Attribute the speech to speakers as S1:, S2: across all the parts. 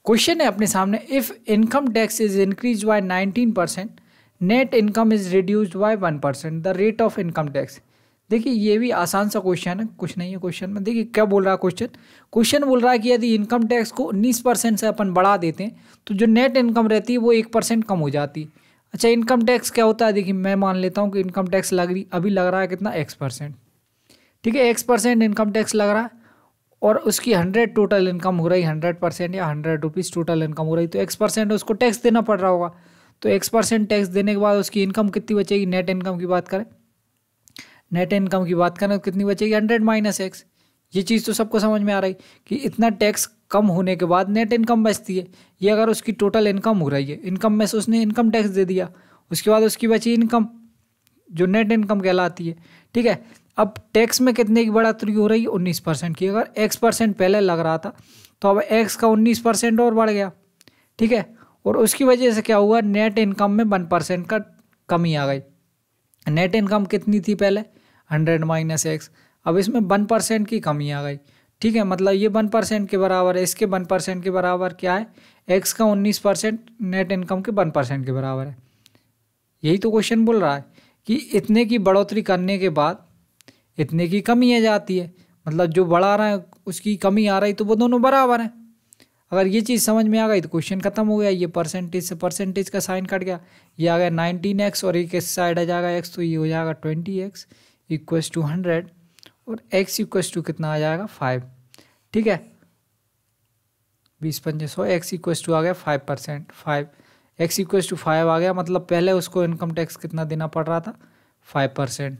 S1: Question है अपने सामने, if income tax is increase by 19%, net income is reduced by 1%, the rate of income tax. देखिए ये भी आसान सा क्वेश्चन है, कुछ नहीं है क्वेश्चन में। देखिए क्या बोल रहा है क्वेश्चन बोल रहा है कि यदि इनकम टैक्स को 19% से अपन बढ़ा देते हैं तो जो नेट इनकम रहती है वो 1% कम हो जाती है। अच्छा, इनकम टैक्स क्या होता है? देखिए मैं मान लेता हूँ कि इनकम टैक्स अभी लग रहा है कितना, X%। ठीक है, X% इनकम टैक्स लग रहा है और उसकी 100 टोटल इनकम हो रही, 100% या 100 रुपीज़ टोटल इनकम हो रही, तो X% उसको टैक्स देना पड़ रहा होगा। तो X% टैक्स देने के बाद उसकी इनकम कितनी बचेगी? नेट इनकम की बात करें, नेट इनकम की बात करें तो कितनी बचेगी? 100 - X। ये चीज़ तो सबको समझ में आ रही कि इतना टैक्स कम होने के बाद नेट इनकम बचती है। ये अगर उसकी टोटल इनकम हो रही है, इनकम में से उसने इनकम टैक्स दे दिया, उसके बाद उसकी बची इनकम जो नेट इनकम कहलाती है। ठीक है, अब टैक्स में कितने की बढ़ोतरी हो रही है? 19% की। अगर X% पहले लग रहा था तो अब X का 19% और बढ़ गया। ठीक है, और उसकी वजह से क्या हुआ? नेट इनकम में 1% का कमी आ गई। नेट इनकम कितनी थी पहले? 100 - X। अब इसमें 1% की कमी आ गई। ठीक है, मतलब ये 1% के बराबर है, इसके 1% के बराबर क्या है? X का 19% नेट इनकम के 1% के बराबर है। यही तो क्वेश्चन बोल रहा है कि इतने की बढ़ोतरी करने के बाद इतने की कमी आ जाती है, मतलब जो बढ़ा रहा है उसकी कमी आ रही, तो वो दोनों बराबर हैं। अगर ये चीज़ समझ में आ गई तो क्वेश्चन खत्म हो गया। ये परसेंटेज से परसेंटेज का साइन कट गया, ये आ गया 19X और एक इस साइड आ जाएगा X, तो ये हो जाएगा 20X इक्वस टू 100 और X इक्वस टू कितना आ जाएगा? 5। ठीक है, 20 × 5 100, X इक्वस टू आ गया 5%, 5 X इक्वस टू 5 आ गया। मतलब पहले उसको इनकम टैक्स कितना देना पड़ रहा था? 5%।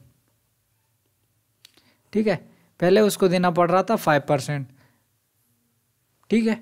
S1: ठीक है, पहले उसको देना पड़ रहा था 5%। ठीक है।